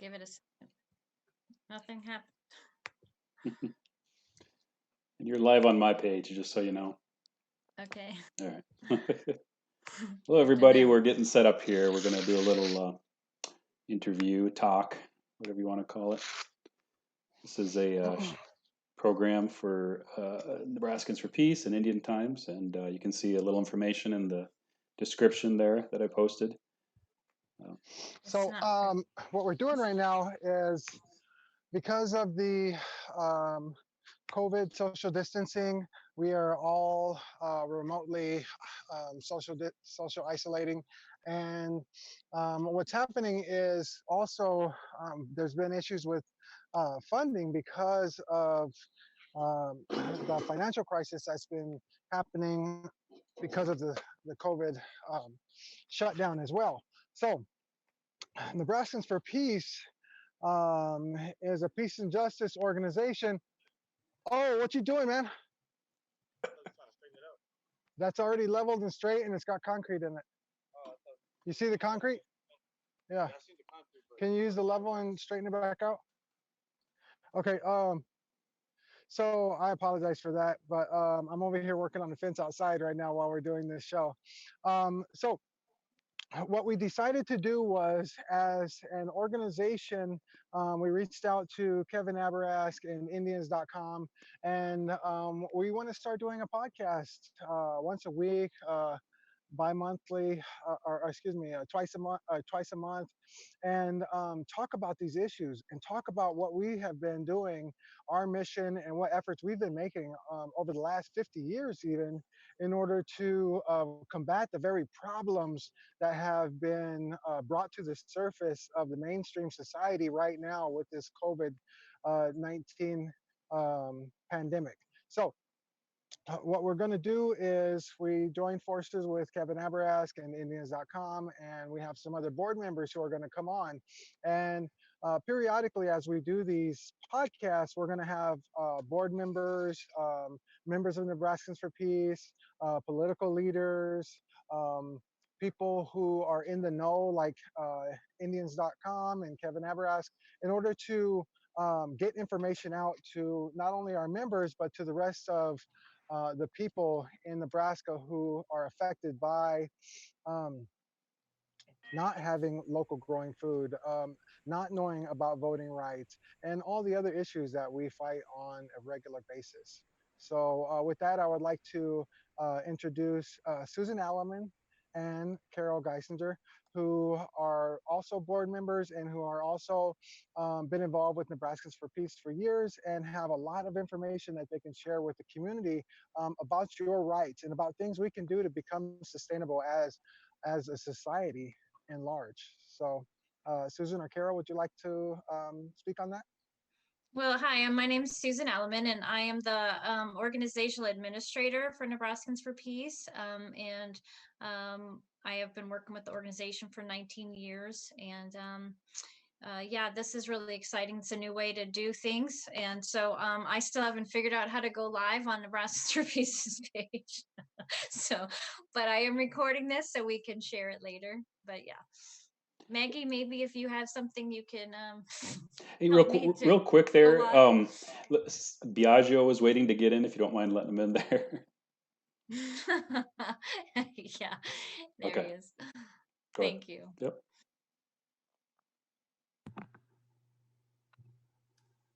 give it a second. Nothing happened. And you're live on my page, just so you know. Okay. All right. Hello, everybody. We're getting set up here. We're going to do a little interview, talk, whatever you want to call it. This is a program for Nebraskans for Peace and Indian Times, and you can see a little information in the description there that I posted. So what we're doing right now is, because of the COVID social distancing, we are all remotely social isolating. And what's happening is also there's been issues with funding because of the financial crisis that's been happening because of the COVID shutdown as well. So Nebraskans for Peace is a peace and justice organization. Oh, what you doing, man? That's already leveled and straight, and it's got concrete in it. You see the concrete? Yeah. Can you use the level and straighten it back out? Okay. So I apologize for that, but I'm over here working on the fence outside right now while we're doing this show. So what we decided to do was, as an organization, we reached out to Kevin Aberask and Indians.com, and we want to start doing a podcast once a week, bi-monthly, or excuse me, twice a month, and talk about these issues and talk about what we have been doing, our mission, and what efforts we've been making over the last 50 years even, in order to combat the very problems that have been brought to the surface of the mainstream society right now with this COVID-19 pandemic. So what we're going to do is we join forces with Kevin Aberask and Indians.com, and we have some other board members who are going to come on. And periodically, as we do these podcasts, we're going to have board members, members of Nebraskans for Peace, political leaders, people who are in the know, like Indians.com and Kevin Aberask, in order to get information out to not only our members, but to the rest of the people in Nebraska who are affected by not having local growing food, not knowing about voting rights, and all the other issues that we fight on a regular basis. So with that, I would like to introduce Susan Alleman and Carol Geisinger, who are also board members and who are also been involved with Nebraskans for Peace for years and have a lot of information that they can share with the community about your rights and about things we can do to become sustainable as a society in large. So Susan or Carol, would you like to speak on that? Well, hi, my name is Susan Alleman, and I am the organizational administrator for Nebraskans for Peace. And I have been working with the organization for 19 years. And yeah, this is really exciting. It's a new way to do things. And so I still haven't figured out how to go live on Nebraskans for Peace's page. So, but I am recording this so we can share it later. But yeah. Maggie, maybe if you have something you can hey, real quick there, Biagio is waiting to get in, if you don't mind letting him in there. Yeah, there okay. He is. Go Thank ahead. you. Yep.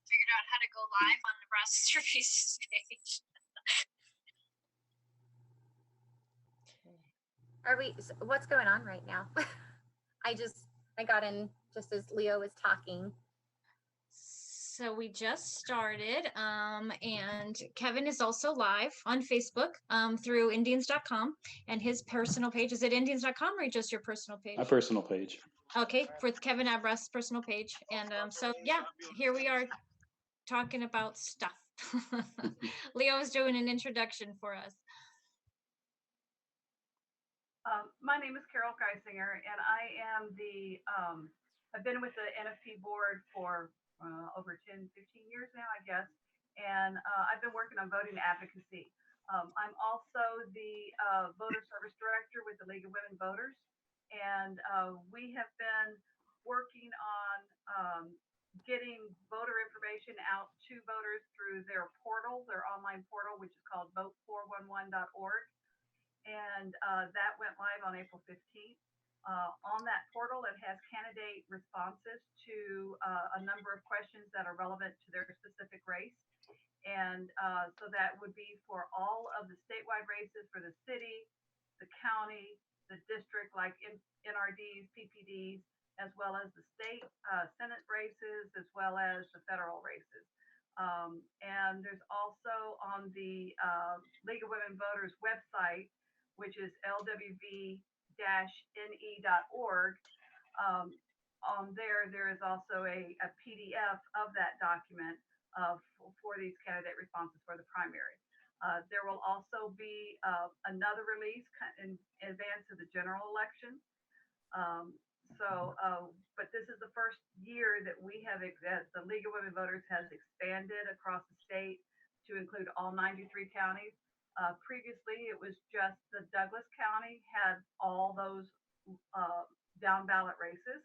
Figured out how to go live on Nebraska's for Peace's page. Are we, what's going on right now? I got in just as Leo was talking. So we just started, and Kevin is also live on Facebook through Indians.com, and his personal page. Is it Indians.com or just your personal page? My personal page. Okay, for Kevin Abrast's personal page. And so, yeah, here we are talking about stuff. Leo's doing an introduction for us. My name is Carol Geisinger, and I am the, I've been with the NFP board for over 10, 15 years now, I guess, and I've been working on voting advocacy. I'm also the voter service director with the League of Women Voters, and we have been working on getting voter information out to voters through their portal, their online portal, which is called vote411.org. And that went live on April 15th. On that portal, it has candidate responses to a number of questions that are relevant to their specific race. And so that would be for all of the statewide races for the city, the county, the district, like NRDs, PPDs, as well as the state Senate races, as well as the federal races. And there's also on the League of Women Voters website, which is lwv-ne.org. On there is also a PDF of that document for these candidate responses for the primary. There will also be another release in advance of the general election. But this is the first year that we have, the League of Women Voters has expanded across the state to include all 93 counties. Previously, it was just the Douglas County had all those down ballot races.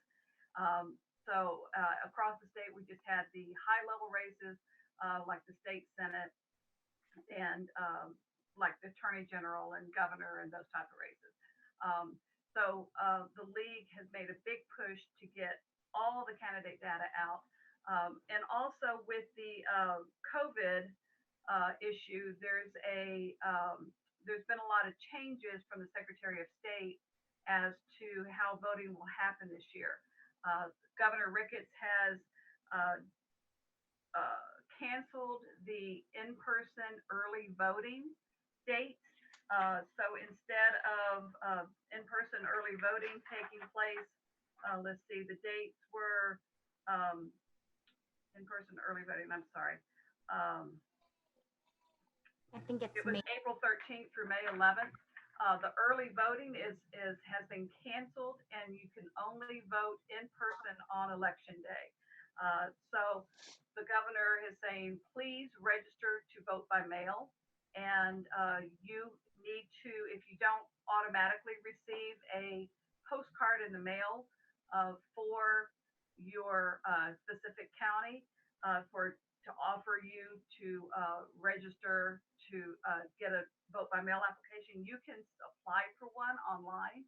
Across the state, we just had the high level races like the state Senate and like the Attorney General and Governor and those type of races. The league has made a big push to get all the candidate data out. And also with the COVID issue, there's been a lot of changes from the Secretary of State as to how voting will happen this year. Governor Ricketts has canceled the in-person early voting date. So instead of in-person early voting taking place, let's see, the dates were in-person early voting, I'm sorry. I think it was April 13th through May 11th. The early voting has been canceled, and you can only vote in person on election day. So the governor is saying, please register to vote by mail, and you need to, if you don't automatically receive a postcard in the mail for your specific county to offer you to register to get a vote by mail application, you can apply for one online.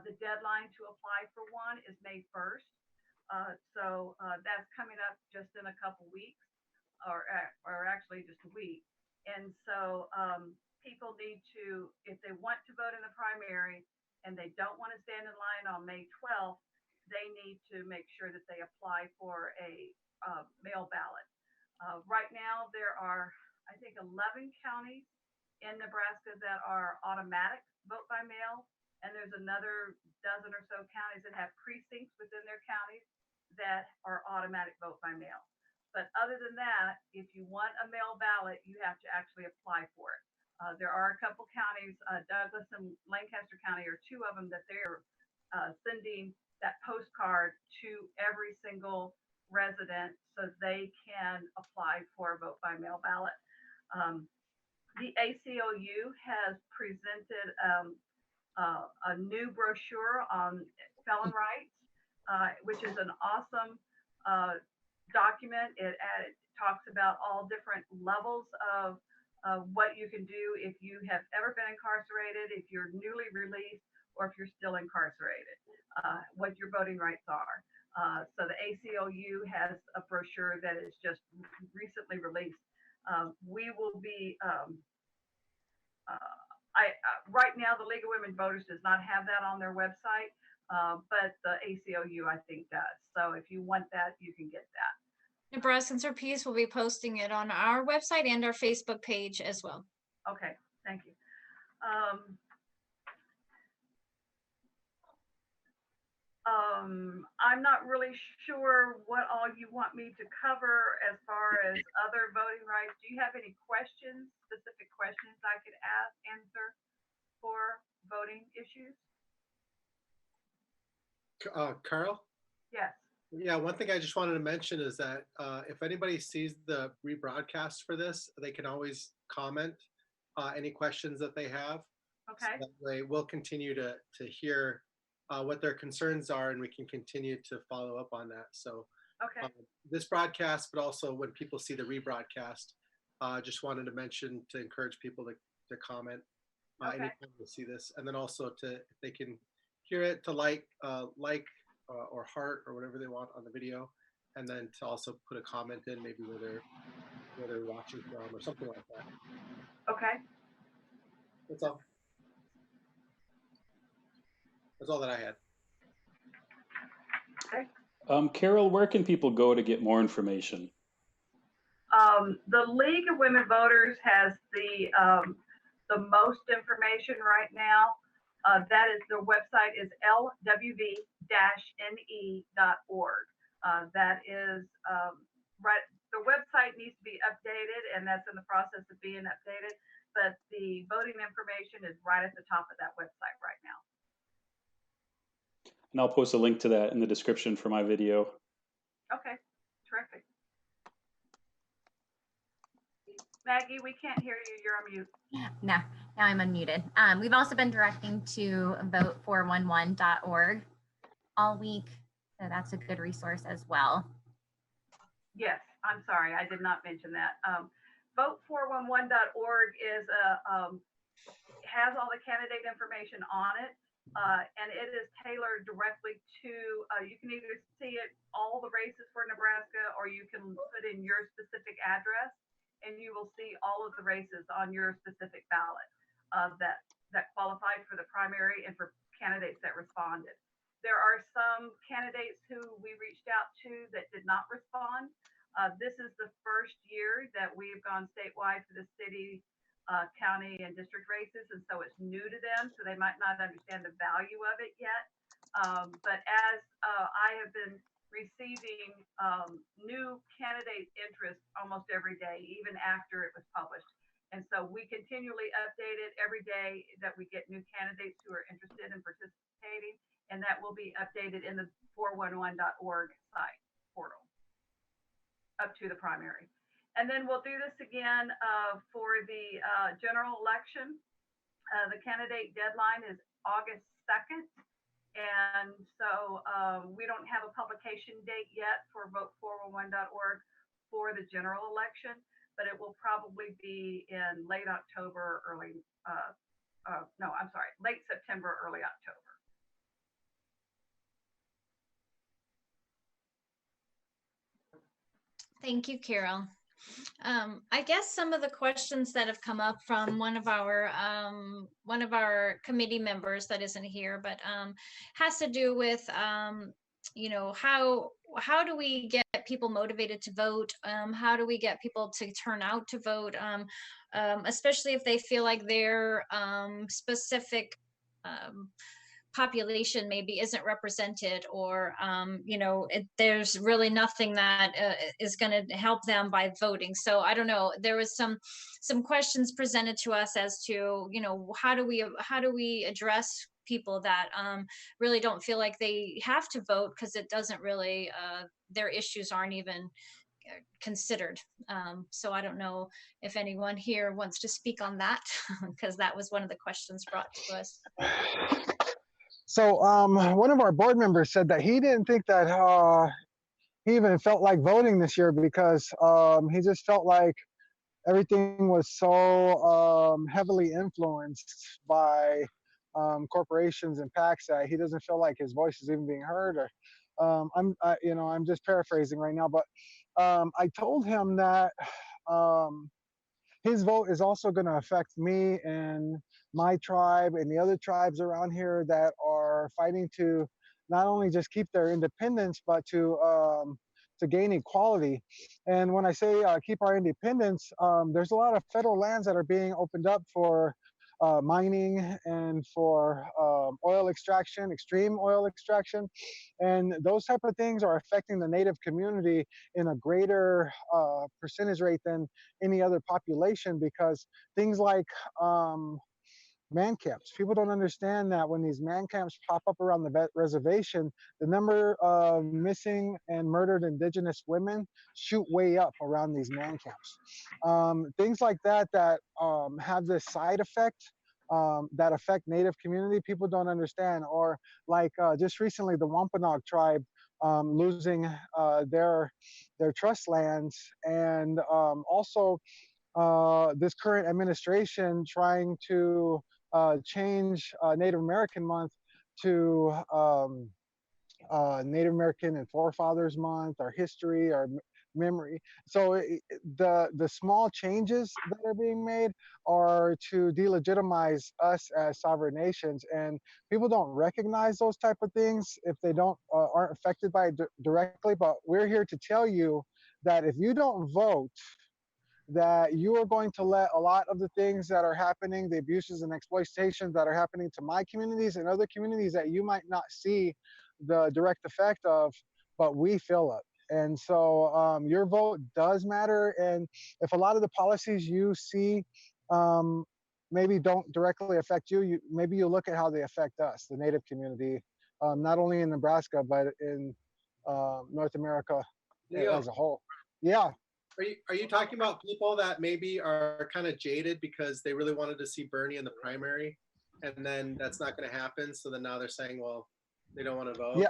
The deadline to apply for one is May 1st. So that's coming up just in a couple weeks, or actually just a week. And so people need to, if they want to vote in the primary and they don't want to stand in line on May 12th, they need to make sure that they apply for a mail ballot. Right now, there are, I think, 11 counties in Nebraska that are automatic vote by mail, and there's another dozen or so counties that have precincts within their counties that are automatic vote by mail. But other than that, if you want a mail ballot, you have to actually apply for it. There are a couple counties, Douglas and Lancaster County are two of them that they're sending that postcard to every single resident so they can apply for a vote by mail ballot. The ACLU has presented a new brochure on felon rights, which is an awesome document. It talks about all different levels of what you can do if you have ever been incarcerated, if you're newly released, or if you're still incarcerated, what your voting rights are. So the ACLU has a brochure that is just recently released. We will be, right now the League of Women Voters does not have that on their website, but the ACLU I think does. So if you want that, you can get that. Nebraskans for Peace will be posting it on our website and our Facebook page as well. Okay, thank you. I'm not really sure what all you want me to cover as far as other voting rights. Do you have any questions, specific questions I could answer for voting issues? Carl? Yes. Yeah, one thing I just wanted to mention is that if anybody sees the rebroadcast for this, they can always comment any questions that they have. Okay. So that way we'll continue to hear what their concerns are, and we can continue to follow up on that. So Okay. this broadcast, but also when people see the rebroadcast, just wanted to mention to encourage people to comment Okay. anytime they see this, and then also to, if they can hear it, to like or heart or whatever they want on the video, and then to also put a comment in maybe where they're watching from or something like that. Okay. That's all. That's all that I had. Okay. Carol, where can people go to get more information? The League of Women Voters has the most information right now. That is, their website is lwv-ne.org. That is right. The website needs to be updated, and that's in the process of being updated. But the voting information is right at the top of that website right now. And I'll post a link to that in the description for my video. Okay, terrific. Maggie, we can't hear you. You're on mute. No, now I'm unmuted. We've also been directing to vote411.org all week. So that's a good resource as well. Yes, I'm sorry, I did not mention that. Vote411.org is has all the candidate information on it, and it is tailored directly to. You can either see it all the races for Nebraska, or you can put in your specific address, and you will see all of the races on your specific ballot that qualified for the primary and for candidates that responded. There are some candidates who we reached out to that did not respond. This is the first year that we've gone statewide for the city, county, and district races, and so it's new to them, so they might not understand the value of it yet. But as I have been receiving new candidate interest almost every day, even after it was published. And so we continually update it every day that we get new candidates who are interested in participating, and that will be updated in the 411.org site portal up to the primary. And then we'll do this again for the general election. The candidate deadline is August 2nd. And so we don't have a publication date yet for vote411.org for the general election, but it will probably be in late October, late September, early October. Thank you, Carol. I guess some of the questions that have come up from one of our committee members that isn't here, but has to do with you know, how do we get people motivated to vote? How do we get people to turn out to vote? Especially if they feel like their specific population maybe isn't represented, or you know, there's really nothing that is going to help them by voting. So I don't know, there was some questions presented to us as to, you know, how do we address people that really don't feel like they have to vote, because it doesn't really their issues aren't even considered. So I don't know if anyone here wants to speak on that, because that was one of the questions brought to us. So one of our board members said that he didn't think that he even felt like voting this year, because he just felt like everything was so heavily influenced by corporations and PACs that he doesn't feel like his voice is even being heard. Or I'm just paraphrasing right now, but I told him that his vote is also going to affect me and my tribe and the other tribes around here that are fighting to not only just keep their independence, but to gain equality. And when I say keep our independence, there's a lot of federal lands that are being opened up for mining and for oil extraction, extreme oil extraction. And those type of things are affecting the Native community in a greater percentage rate than any other population, because things like man camps. People don't understand that when these man camps pop up around the reservation, the number of missing and murdered indigenous women shoot way up around these man camps. Things like that have this side effect that affect Native community, people don't understand. Or like just recently, the Wampanoag tribe losing their trust lands, and also this current administration trying to change Native American month to Native American and Forefathers Month, our history, our memory. So the small changes that are being made are to delegitimize us as sovereign nations, and people don't recognize those type of things if they don't aren't affected by it directly. But we're here to tell you that if you don't vote, that you are going to let a lot of the things that are happening, the abuses and exploitations that are happening to my communities and other communities that you might not see the direct effect of, but we feel it. And so your vote does matter. And if a lot of the policies you see maybe don't directly affect you, maybe you look at how they affect us, the Native community, not only in Nebraska, but in North America Leo, as a whole. Yeah. are you talking about people that maybe are kind of jaded because they really wanted to see Bernie in the primary, and then that's not going to happen? So then now they're saying, well, they don't want to vote. Yeah.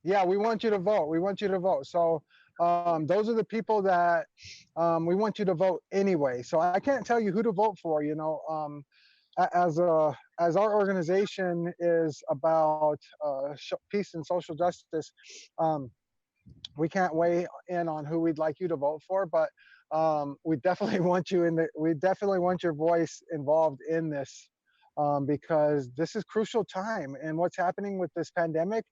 Yeah, we want you to vote. We want you to vote. So those are the people that we want you to vote anyway. So I can't tell you who to vote for. You know, as our organization is about peace and social justice, we can't weigh in on who we'd like you to vote for, but we definitely want you we definitely want your voice involved in this, because this is crucial time, and what's happening with this pandemic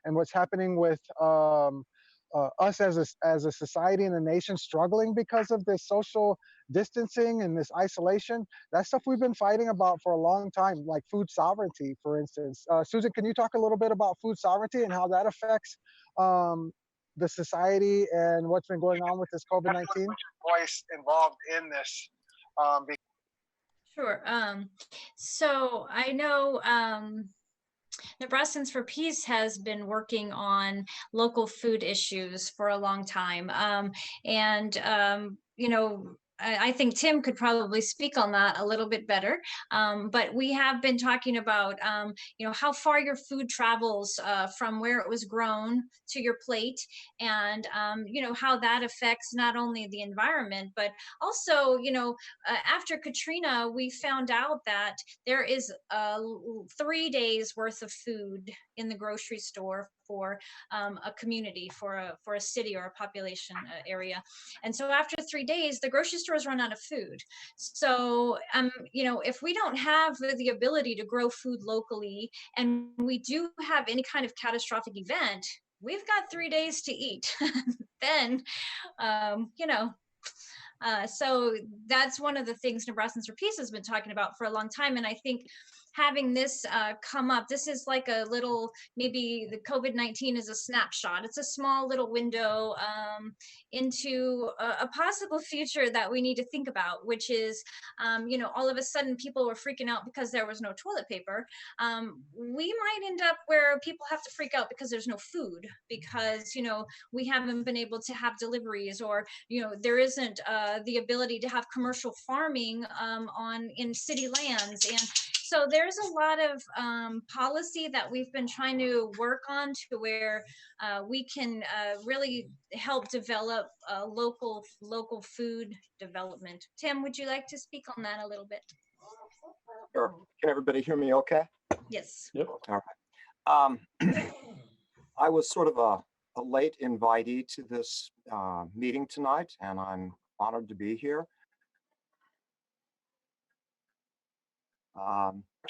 and what's happening with us as a society and a nation struggling because of this social distancing and this isolation. That's stuff we've been fighting about for a long time, like food sovereignty, for instance. Susan, can you talk a little bit about food sovereignty and how that affects the society and what's been going on with this COVID-19? Voice involved in this. Sure. So I know Nebraskans for Peace has been working on local food issues for a long time. You know, I think Tim could probably speak on that a little bit better. But we have been talking about, you know, how far your food travels from where it was grown to your plate, and, you know, how that affects not only the environment, but also, you know, after Katrina, we found out that there is 3 days worth of food in the grocery store for a community, for a city or a population area. And so after 3 days, the grocery stores run out of food. So, you know, if we don't have the ability to grow food locally, and we do have any kind of catastrophic event, we've got 3 days to eat. Then, you know, so that's one of the things Nebraskans for Peace has been talking about for a long time. And I think having this come up, this is like a little, maybe the COVID-19 is a snapshot. It's a small little window into a possible future that we need to think about, which is, you know, all of a sudden people were freaking out because there was no toilet paper. We might end up where people have to freak out because there's no food, because, you know, we haven't been able to have deliveries, or, you know, there isn't the ability to have commercial farming in city lands. And so there's a lot of policy that we've been trying to work on to where we can really help develop local food development. Tim, would you like to speak on that a little bit? Sure. Can everybody hear me okay? Yes. Yep. All right. I was sort of a late invitee to this meeting tonight, and I'm honored to be here.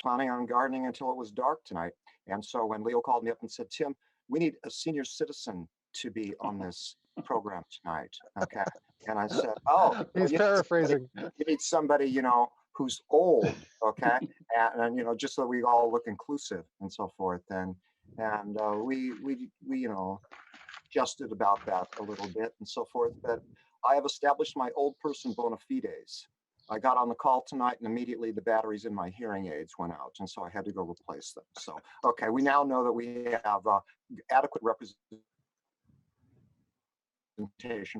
Planning on gardening until it was dark tonight. And so when Leo called me up and said, Tim, we need a senior citizen to be on this program tonight. Okay. And I said, oh, he's paraphrasing. You need somebody, you know, who's old. Okay. And you know, just so we all look inclusive and so forth. And we, you know, jested about that a little bit and so forth. But I have established my old person bona fides. I got on the call tonight and immediately the batteries in my hearing aids went out. And so I had to go replace them. So, okay, we now know that we have adequate representation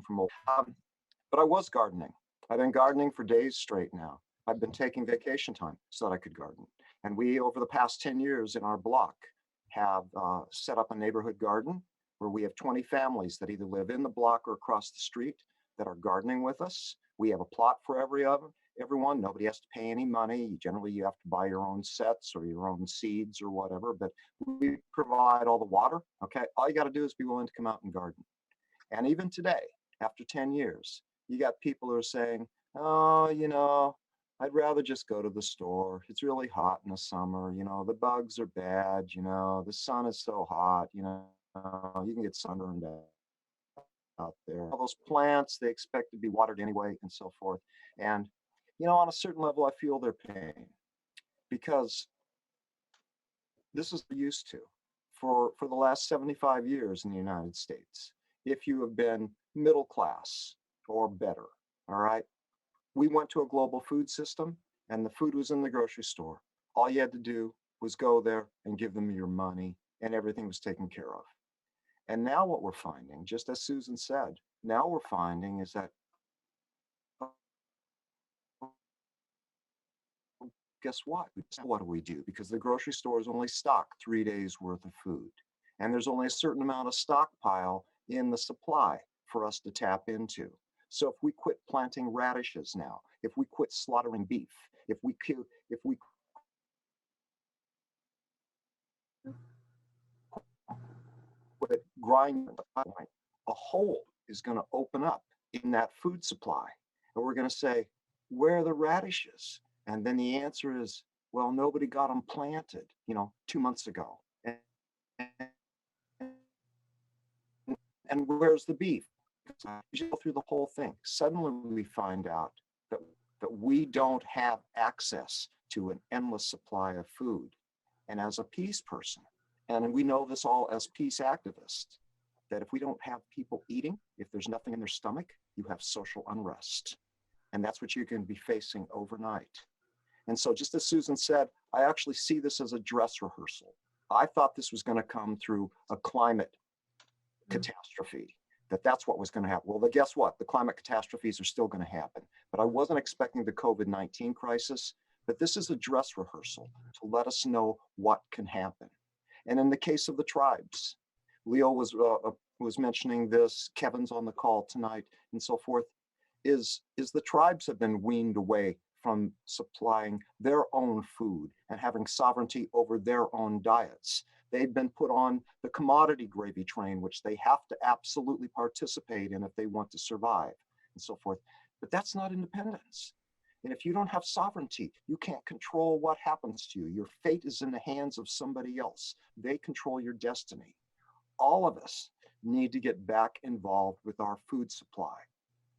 from old. But I was gardening. I've been gardening for days straight now. I've been taking vacation time so that I could garden. And we, over the past 10 years in our block, have set up a neighborhood garden where we have 20 families that either live in the block or across the street that are gardening with us. We have a plot for everyone. Nobody has to pay any money. Generally, you have to buy your own sets or your own seeds or whatever, but we provide all the water. Okay, all you got to do is be willing to come out and garden. And even today, after 10 years, you got people who are saying, oh, you know, I'd rather just go to the store. It's really hot in the summer. You know, the bugs are bad. You know, the sun is so hot. You know, you can get sunburned out there. All those plants, they expect to be watered anyway and so forth. And, you know, on a certain level, I feel their pain because this is what we're used to for the last 75 years in the United States. If you have been middle class or better, all right, we went to a global food system and the food was in the grocery store. All you had to do was go there and give them your money and everything was taken care of. And now what we're finding, just as Susan said, now we're finding is that, guess what? What do we do? Because the grocery stores only stock 3 days worth of food. And there's only a certain amount of stockpile in the supply for us to tap into. So if we quit planting radishes now, if we quit slaughtering beef, if we quit grinding, a hole is going to open up in that food supply. And we're going to say, where are the radishes? And then the answer is, well, nobody got them planted, 2 months ago. And where's the beef? You go through the whole thing. Suddenly we find out that we don't have access to an endless supply of food. And as a peace person, and we know this all as peace activists, that if we don't have people eating, if there's nothing in their stomach, you have social unrest. And that's what you're going to be facing overnight. And so just as Susan said, I actually see this as a dress rehearsal. I thought this was going to come through a climate catastrophe, that's what was going to happen. Well, guess what? The climate catastrophes are still going to happen. But I wasn't expecting the COVID-19 crisis, but this is a dress rehearsal to let us know what can happen. And in the case of the tribes, Leo was mentioning this, Kevin's on the call tonight and so forth, is the tribes have been weaned away from supplying their own food and having sovereignty over their own diets. They've been put on the commodity gravy train, which they have to absolutely participate in if they want to survive and so forth. But that's not independence. And if you don't have sovereignty, you can't control what happens to you. Your fate is in the hands of somebody else. They control your destiny. All of us need to get back involved with our food supply.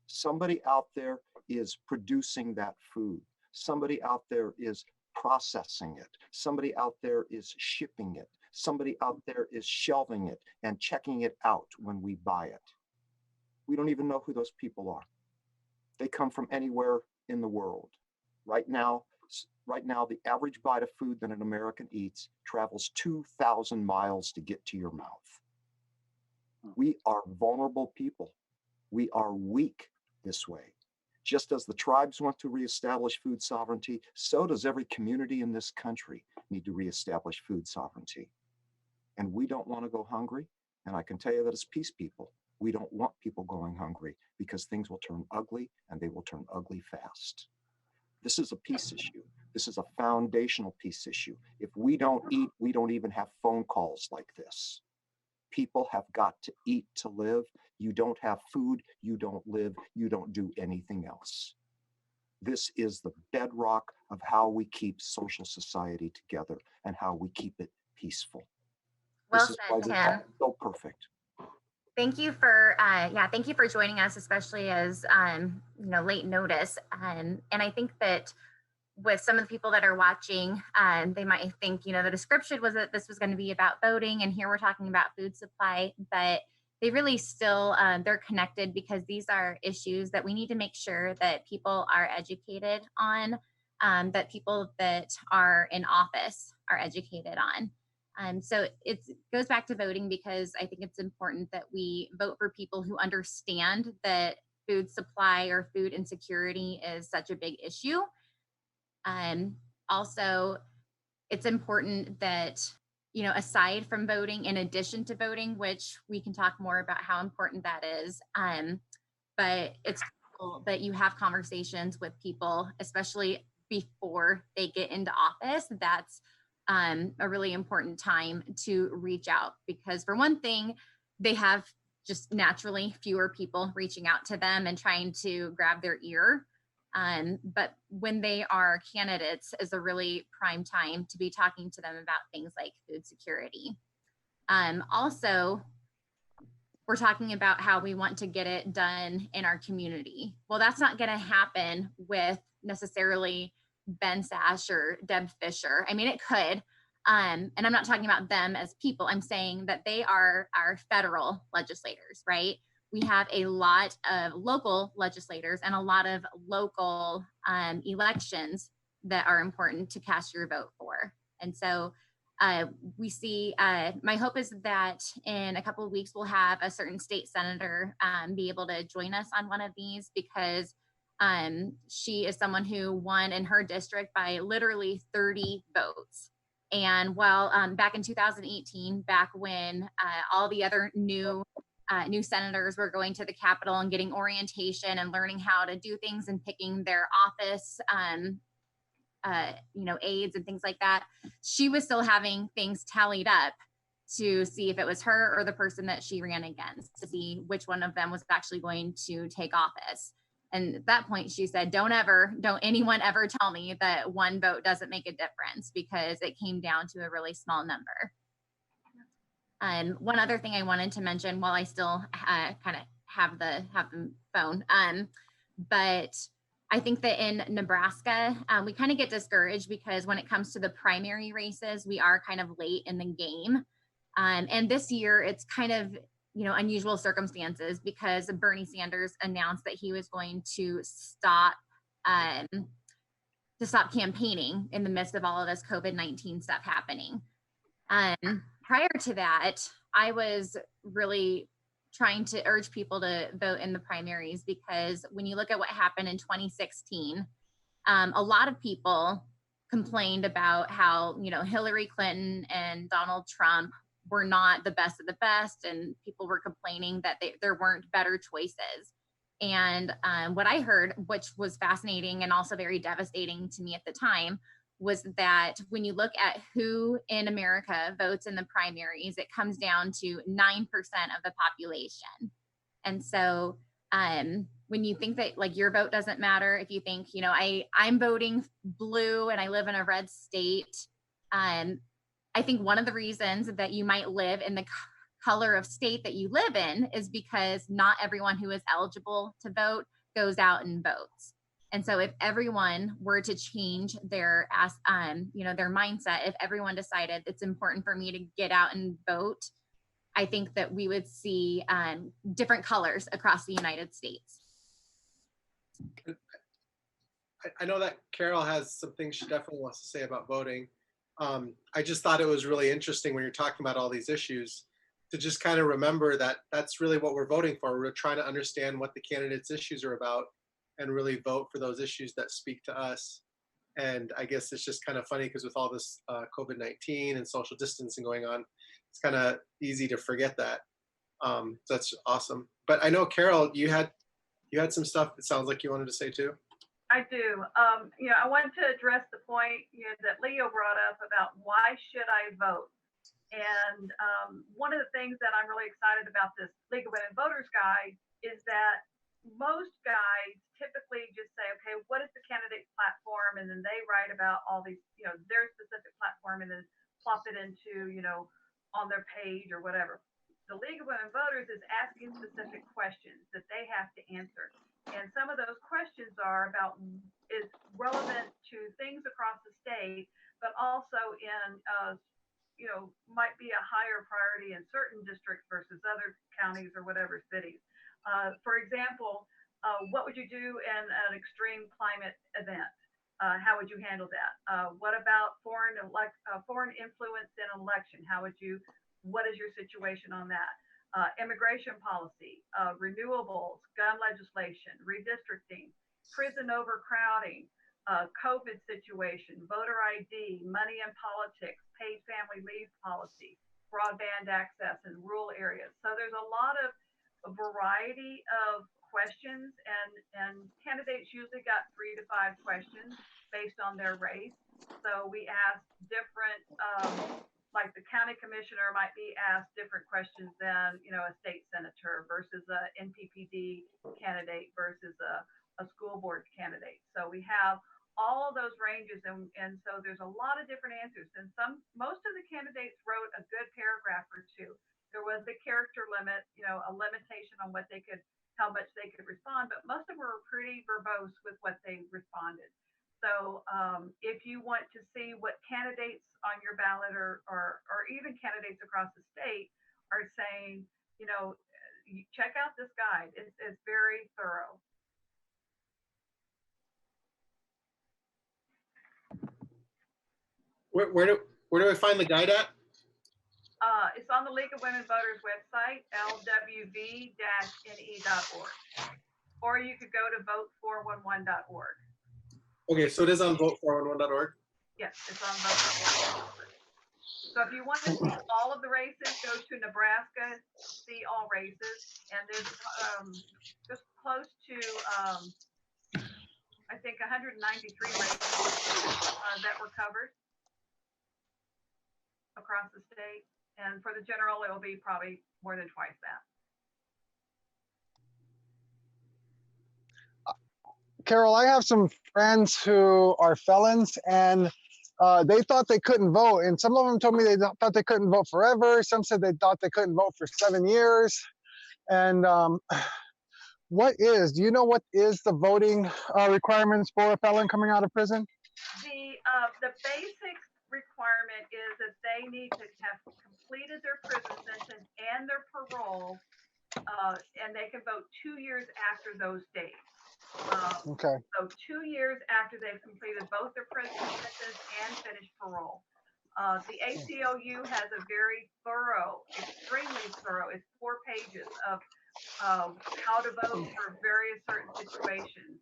Somebody out there is producing that food. Somebody out there is processing it. Somebody out there is shipping it. Somebody out there is shelving it and checking it out when we buy it. We don't even know who those people are. They come from anywhere in the world. Right now, the average bite of food that an American eats travels 2,000 miles to get to your mouth. We are vulnerable people. We are weak this way. Just as the tribes want to reestablish food sovereignty, so does every community in this country need to reestablish food sovereignty. And we don't want to go hungry. And I can tell you that as peace people, we don't want people going hungry because things will turn ugly and they will turn ugly fast. This is a peace issue. This is a foundational peace issue. If we don't eat, we don't even have phone calls like this. People have got to eat to live. You don't have food, you don't live, you don't do anything else. This is the bedrock of how we keep social society together and how we keep it peaceful. Well This said, is Tim. so perfect. Thank you for thank you for joining us, especially as late notice. And I think that with some of the people that are watching, they might think, the description was that this was going to be about voting, and here we're talking about food supply, but they really still, they're connected because these are issues that we need to make sure that people are educated on, that people that are in office are educated on. So it goes back to voting because I think it's important that we vote for people who understand that food supply or food insecurity is such a big issue. Also, it's important that, aside from voting, in addition to voting, which we can talk more about how important that is, but it's critical that you have conversations with people, especially before they get into office. That's a really important time to reach out, because for one thing, they have just naturally fewer people reaching out to them and trying to grab their ear. But when they are candidates is a really prime time to be talking to them about things like food security. Also, we're talking about how we want to get it done in our community. Well, that's not going to happen with necessarily Ben Sash or Deb Fisher. I mean, it could. And I'm not talking about them as people. I'm saying that they are our federal legislators, right? We have a lot of local legislators and a lot of local elections that are important to cast your vote for. And so we see, my hope is that in a couple of weeks, we'll have a certain state senator be able to join us on one of these, because she is someone who won in her district by literally 30 votes. And while back in 2018, back when all the other new senators were going to the Capitol and getting orientation and learning how to do things and picking their office, aides and things like that, she was still having things tallied up to see if it was her or the person that she ran against, to see which one of them was actually going to take office. And at that point, she said, don't anyone ever tell me that one vote doesn't make a difference, because it came down to a really small number. One other thing I wanted to mention while I still kind of have the phone, but I think that in Nebraska, we kind of get discouraged because when it comes to the primary races, we are kind of late in the game. And this year, it's kind of unusual circumstances, because Bernie Sanders announced that he was going to stop campaigning in the midst of all of this COVID-19 stuff happening. Prior to that, I was really trying to urge people to vote in the primaries, because when you look at what happened in 2016, a lot of people complained about how Hillary Clinton and Donald Trump were not the best of the best, and people were complaining that there weren't better choices. And what I heard, which was fascinating and also very devastating to me at the time, was that when you look at who in America votes in the primaries, it comes down to 9% of the population. And so when you think that like your vote doesn't matter, if you think, I'm voting blue and I live in a red state, I think one of the reasons that you might live in the color of state that you live in is because not everyone who is eligible to vote goes out and votes. And so if everyone were to change their mindset, if everyone decided it's important for me to get out and vote, I think that we would see different colors across the United States. I know that Carol has some things she definitely wants to say about voting. I just thought it was really interesting when you're talking about all these issues to just kind of remember that that's really what we're voting for. We're trying to understand what the candidates' issues are about and really vote for those issues that speak to us. And I guess it's just kind of funny because with all this COVID-19 and social distancing going on, it's kind of easy to forget that. So that's awesome. But I know, Carol, you had some stuff it sounds like you wanted to say too. I do. I wanted to address the point that Leo brought up about why should I vote? And one of the things that I'm really excited about this League of Women Voters Guide is that most guides typically just say, okay, what is the candidate's platform? And then they write about all these, their specific platform and then plop it into, on their page or whatever. The League of Women Voters is asking specific questions that they have to answer. And some of those questions is relevant to things across the state, but also in, might be a higher priority in certain districts versus other counties or whatever cities. For example, what would you do in an extreme climate event? How would you handle that? What about foreign influence in an election? What is your situation on that? Immigration policy, renewables, gun legislation, redistricting, prison overcrowding, COVID situation, voter ID, money and politics, paid family leave policy, broadband access in rural areas. So there's a lot of a variety of questions, and candidates usually got 3 to 5 questions based on their race. So we asked different, like the county commissioner might be asked different questions than, you know, a state senator versus a NPPD candidate versus a school board candidate. So we have all of those ranges, and so there's a lot of different answers. And most of the candidates wrote a good paragraph or two. There was a character limit, you know, a limitation on how much they could respond, but most of them were pretty verbose with what they responded. So if you want to see what candidates on your ballot or even candidates across the state are saying, you know, check out this guide. It's very thorough. Where do I find the guide at? It's on the League of Women Voters website, lwv-ne.org. Or you could go to vote411.org. Okay, so it is on vote411.org? Yes, it's on vote411.org. So if you want to see all of the races, go to Nebraska, see all races. And there's just close to, I think, 193 races that were covered across the state. And for the general, it'll be probably more than twice that. Carol, I have some friends who are felons, and they thought they couldn't vote. And some of them told me they thought they couldn't vote forever. Some said they thought they couldn't vote for 7 years. And do you know what is the voting requirements for a felon coming out of prison? The basic requirement is that they need to have completed their prison sentence and their parole, and they can vote 2 years after those dates. Okay. So 2 years after they've completed both their prison sentence and finished parole. The ACLU has a very thorough, extremely thorough, it's 4 pages of how to vote for various certain situations.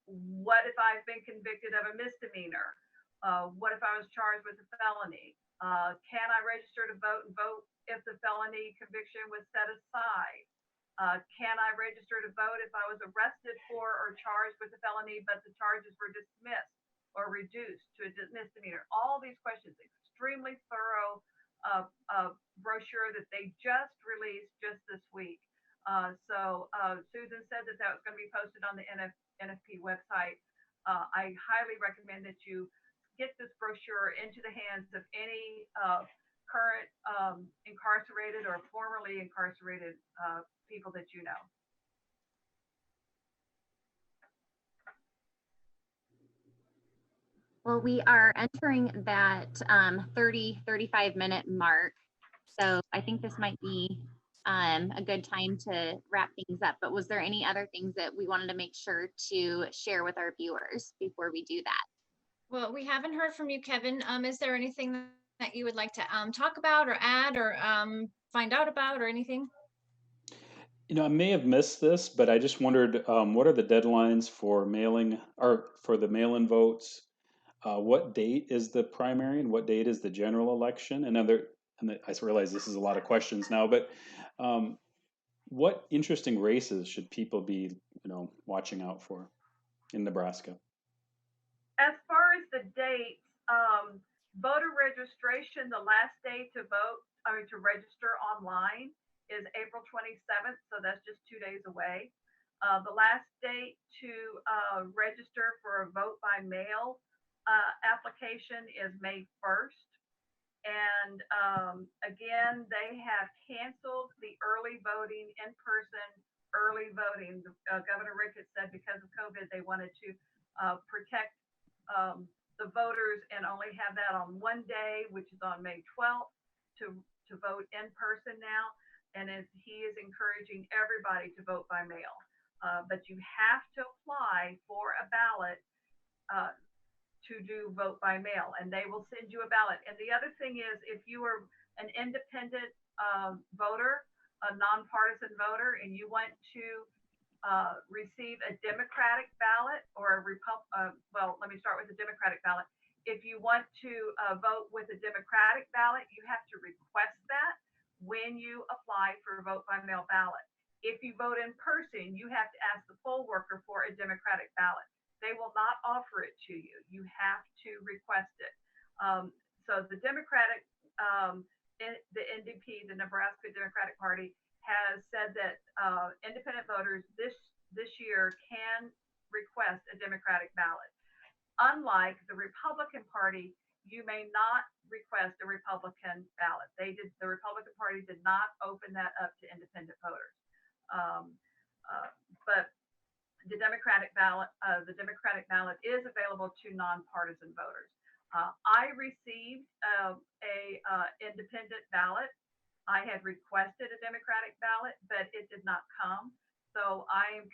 What if I've been convicted of a misdemeanor? What if I was charged with a felony? Can I register to vote and vote if the felony conviction was set aside? Can I register to vote if I was arrested for or charged with a felony, but the charges were dismissed or reduced to a misdemeanor? All these questions, extremely thorough brochure that they just released just this week. So Susan said that was going to be posted on the NFP website. I highly recommend that you get this brochure into the hands of any current incarcerated or formerly incarcerated people that you know. Well, we are entering that 35 minute mark. So I think this might be a good time to wrap things up. But was there any other things that we wanted to make sure to share with our viewers before we do that? Well, we haven't heard from you, Kevin. Is there anything that you would like to talk about or add or find out about or anything? You know, I may have missed this, but I just wondered, what are the deadlines for mailing or for the mail-in votes? What date is the primary and what date is the general election? And I realize this is a lot of questions now, but what interesting races should people be, watching out for in Nebraska? As far as the dates, voter registration, the last day to register online is April 27th, so that's just 2 days away. The last date to register for a vote by mail application is May 1st. And again, they have canceled the early voting, in-person early voting. Governor Ricketts said because of COVID, they wanted to protect the voters and only have that on one day, which is on May 12th, to vote in person now. And he is encouraging everybody to vote by mail. But you have to apply for a ballot to do vote by mail, and they will send you a ballot. And the other thing is, if you are an independent voter, a nonpartisan voter, and you want to receive a Democratic ballot or a well, let me start with the Democratic ballot. If you want to vote with a Democratic ballot, you have to request that when you apply for a vote by mail ballot. If you vote in person, you have to ask the poll worker for a Democratic ballot. They will not offer it to you. You have to request it. So the Democratic, the NDP, the Nebraska Democratic Party, has said that independent voters this year can request a Democratic ballot. Unlike the Republican Party, you may not request a Republican ballot. The Republican Party did not open that up to independent voters. But the Democratic ballot is available to nonpartisan voters. I received a independent ballot. I had requested a Democratic ballot, but it did not come. So I am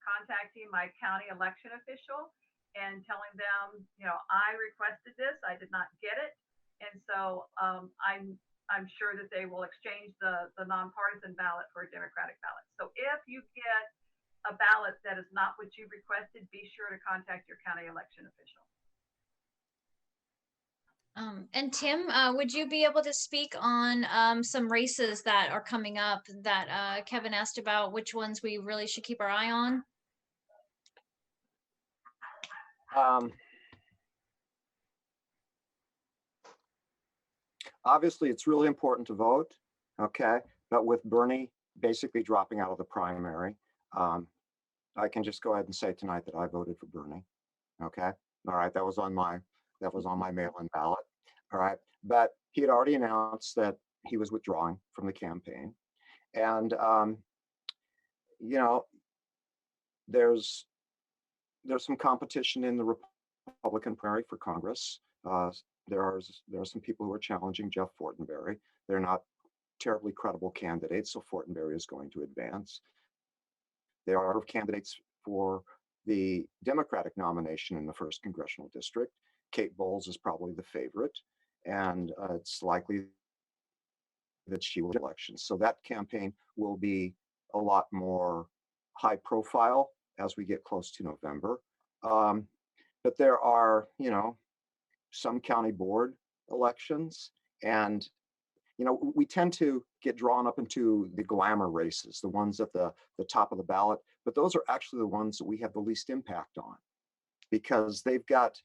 contacting my county election official and telling them, I requested this, I did not get it. And so I'm sure that they will exchange the nonpartisan ballot for a Democratic ballot. So if you get a ballot that is not what you requested, be sure to contact your county election official. And Tim, would you be able to speak on some races that are coming up that Kevin asked about, which ones we really should keep our eye on? Obviously, it's really important to vote, okay? But with Bernie basically dropping out of the primary, I can just go ahead and say tonight that I voted for Bernie, okay? All right, that was on my mail-in ballot, all right? But he had already announced that he was withdrawing from the campaign. And, there's some competition in the Republican primary for Congress. There are some people who are challenging Jeff Fortenberry. They're not terribly credible candidates, so Fortenberry is going to advance. There are candidates for the Democratic nomination in the 1st Congressional District. Kate Bowles is probably the favorite, and it's likely that she will win elections. So that campaign will be a lot more high profile as we get close to November. But there are, some county board elections, and we tend to get drawn up into the glamour races, the ones at the top of the ballot, but those are actually the ones that we have the least impact on, because they've got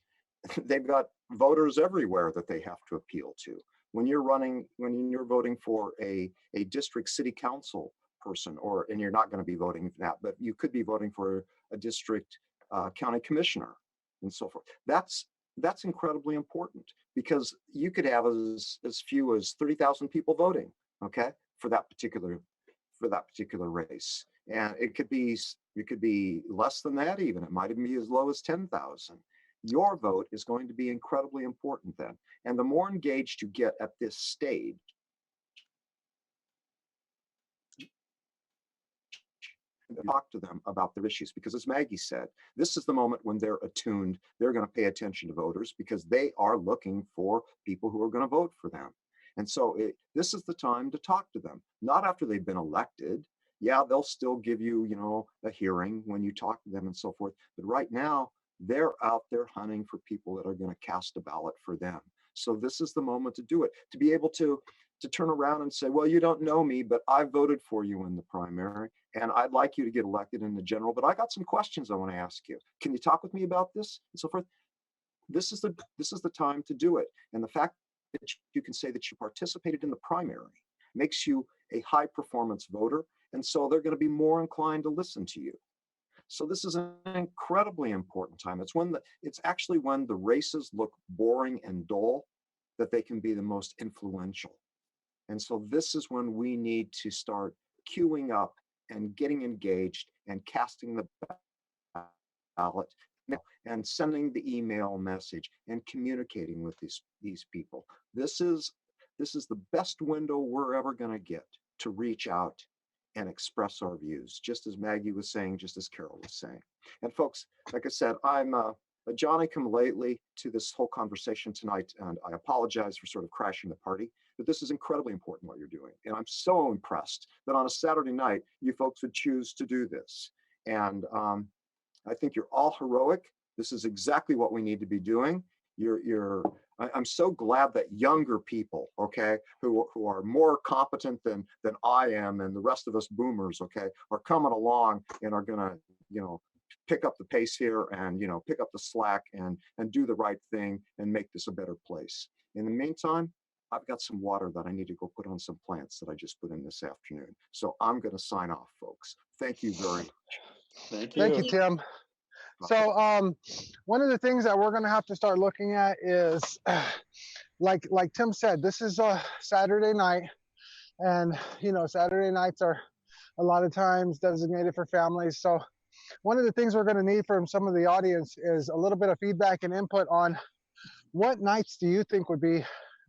voters everywhere that they have to appeal to. When you're voting for a district city council person, and you're not going to be voting for that, but you could be voting for a district county commissioner and so forth. That's incredibly important, because you could have as few as 30,000 people voting, okay, for that particular race, and it could be less than that even. It might even be as low as 10,000. Your vote is going to be incredibly important then, and the more engaged you get at this stage, talk to them about their issues, because as Maggie said, this is the moment when they're attuned. They're going to pay attention to voters because they are looking for people who are going to vote for them. And so this is the time to talk to them, not after they've been elected. Yeah, they'll still give you, a hearing when you talk to them and so forth. But right now, they're out there hunting for people that are going to cast a ballot for them. So this is the moment to do it, to be able to turn around and say, well, you don't know me, but I voted for you in the primary, and I'd like you to get elected in the general, but I got some questions I want to ask you. Can you talk with me about this and so forth? This is the time to do it. And the fact that you can say that you participated in the primary makes you a high performance voter. And so they're going to be more inclined to listen to you. So this is an incredibly important time. It's actually when the races look boring and dull that they can be the most influential. And so this is when we need to start queuing up and getting engaged and casting the ballot and sending the email message and communicating with these people. This is the best window we're ever going to get to reach out and express our views, just as Maggie was saying, just as Carol was saying. And folks, like I said, I'm a Johnny-come-lately to this whole conversation tonight, and I apologize for sort of crashing the party, but this is incredibly important what you're doing. And I'm so impressed that on a Saturday night, you folks would choose to do this. And I think you're all heroic. This is exactly what we need to be doing. I'm so glad that younger people, okay, who are more competent than I am and the rest of us boomers, okay, are coming along and are gonna, pick up the pace here and pick up the slack and do the right thing and make this a better place. In the meantime, I've got some water that I need to go put on some plants that I just put in this afternoon. So I'm going to sign off, folks. Thank you very much. Thank you. Thank you, Tim. So one of the things that we're going to have to start looking at is, like Tim said, this is a Saturday night, and Saturday nights are a lot of times designated for families. So one of the things we're going to need from some of the audience is a little bit of feedback and input on what nights do you think would be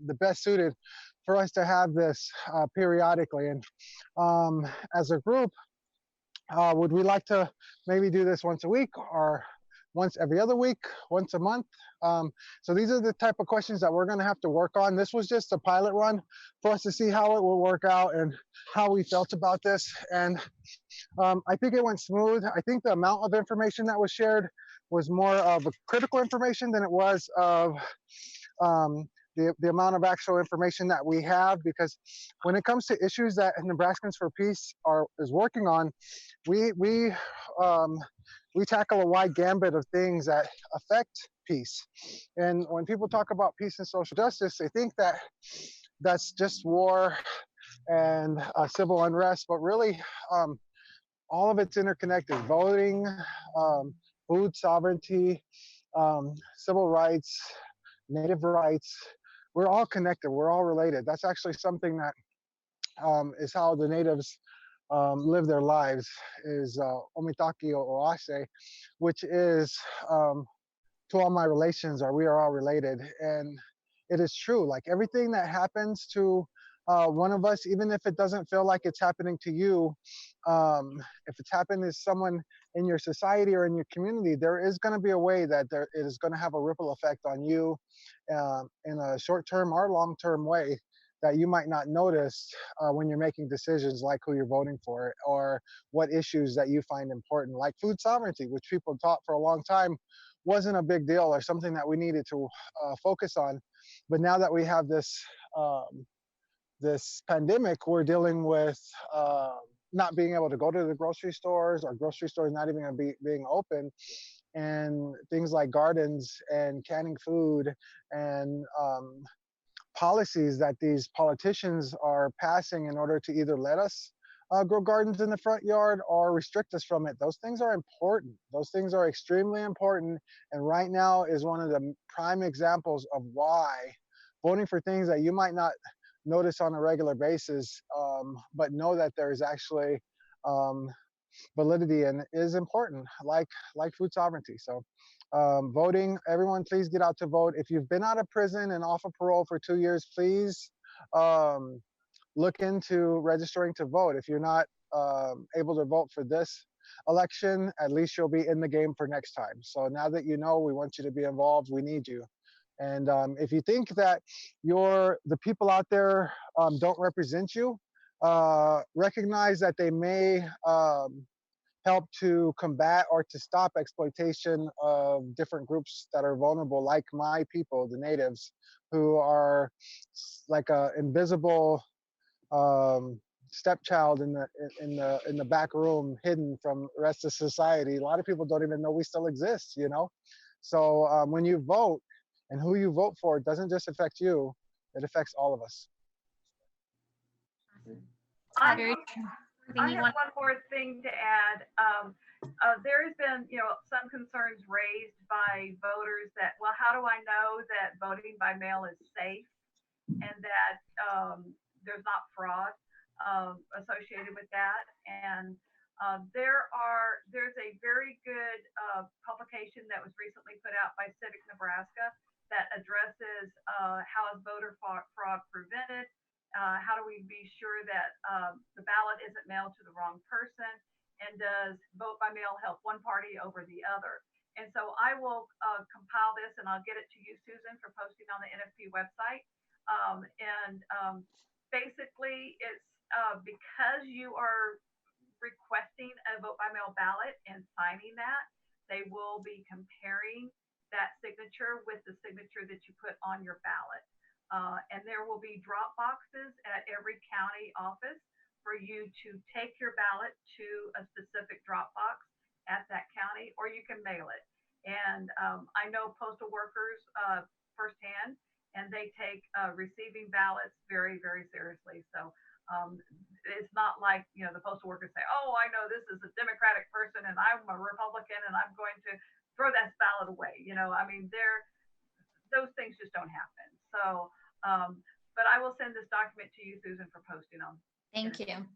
the best suited for us to have this periodically. And as a group, would we like to maybe do this once a week or once every other week, once a month? So these are the type of questions that we're going to have to work on. This was just a pilot run for us to see how it will work out and how we felt about this. And I think it went smooth. I think the amount of information that was shared was more of a critical information than it was of the amount of actual information that we have, because when it comes to issues that Nebraskans for Peace is working on, we tackle a wide gambit of things that affect peace. And when people talk about peace and social justice, they think that that's just war and civil unrest, but really all of it's interconnected. Voting, food sovereignty, civil rights, native rights, we're all connected, we're all related. That's actually something that is how the natives live their lives, is Omitaki o Oase, which is to all my relations, or we are all related. And it is true, like everything that happens to one of us, even if it doesn't feel like it's happening to you, if it's happened to someone in your society or in your community, there is going to be a way that it is going to have a ripple effect on you in a short-term or long-term way that you might not notice when you're making decisions like who you're voting for or what issues that you find important, like food sovereignty, which people taught for a long time wasn't a big deal or something that we needed to focus on. But now that we have this this pandemic, we're dealing with not being able to go to the grocery stores, or grocery stores not even going to be being open, and things like gardens and canning food and policies that these politicians are passing in order to either let us grow gardens in the front yard or restrict us from it. Those things are important. Those things are extremely important. And right now is one of the prime examples of why voting for things that you might not notice on a regular basis, but know that there is actually validity and is important, like food sovereignty. So voting, everyone, please get out to vote. If you've been out of prison and off of parole for 2 years, please look into registering to vote. If you're not able to vote for this election, at least you'll be in the game for next time. So now that you know, we want you to be involved. We need you. And if you think that the people out there don't represent you, recognize that they may help to combat or to stop exploitation of different groups that are vulnerable, like my people, the natives, who are like a invisible stepchild in the back room, hidden from the rest of society. A lot of people don't even know we still exist, you know? So when you vote, and who you vote for doesn't just affect you, it affects all of us. Very true. I have one more thing to add. There has been, some concerns raised by voters that, well, how do I know that voting by mail is safe and that there's not fraud associated with that? And there's a very good publication that was recently put out by Civic Nebraska that addresses how is voter fraud prevented. How do we be sure that the ballot isn't mailed to the wrong person? And does vote by mail help one party over the other? And so I will compile this and I'll get it to you, Susan, for posting on the NFP website. Basically, it's because you are requesting a vote by mail ballot and signing that, they will be comparing that signature with the signature that you put on your ballot. And there will be drop boxes at every county office for you to take your ballot to a specific drop box at that county, or you can mail it. And I know postal workers firsthand, and they take receiving ballots very, very seriously. So it's not like, you know, the postal workers say, oh, I know this is a Democratic person and I'm a Republican and I'm going to throw that ballot away. You know, I mean, those things just don't happen. So, but I will send this document to you, Susan, for posting them. Thank you.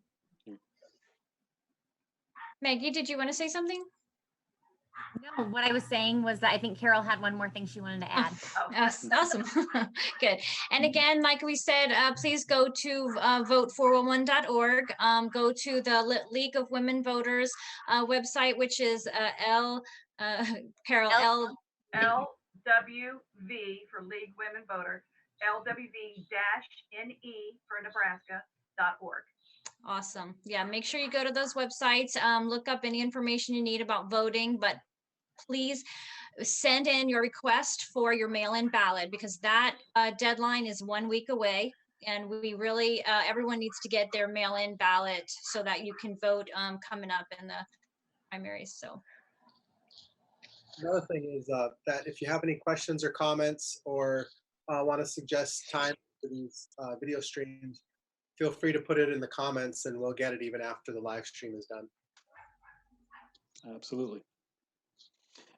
Maggie, did you want to say something? No, what I was saying was that I think Carol had one more thing she wanted to add. Awesome. Good. And again, like we said, please go to vote411.org. Go to the League of Women Voters website, which is LWV for League Women Voters, LWV-NE for Nebraska.org. Awesome. Yeah, make sure you go to those websites, look up any information you need about voting, but please send in your request for your mail-in ballot, because that deadline is 1 week away. And we really, everyone needs to get their mail-in ballot so that you can vote coming up in the primaries. So Another thing is that if you have any questions or comments or want to suggest time for these video streams, feel free to put it in the comments and we'll get it even after the live stream is done. Absolutely.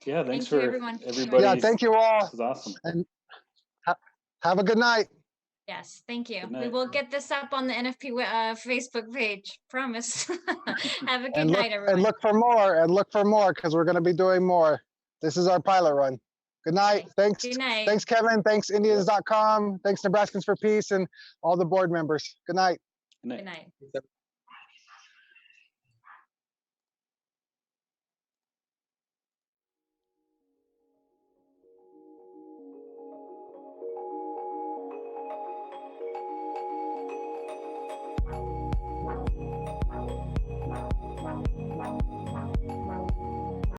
Yeah, thanks Thank you, for everyone. everybody. Yeah, thank you all. This is awesome. And have a good night. yes, thank you. Good We night. will get this up on the NFP Facebook page. Promise. Have a good And night, everyone. look for more because we're going to be doing more. This is our pilot run. Good night. Thanks. Good night. Thanks, Kevin. Thanks, Indians.com. Thanks, Nebraskans for Peace, and all the board members. Good night. Good night. Good night. Thanks, everybody.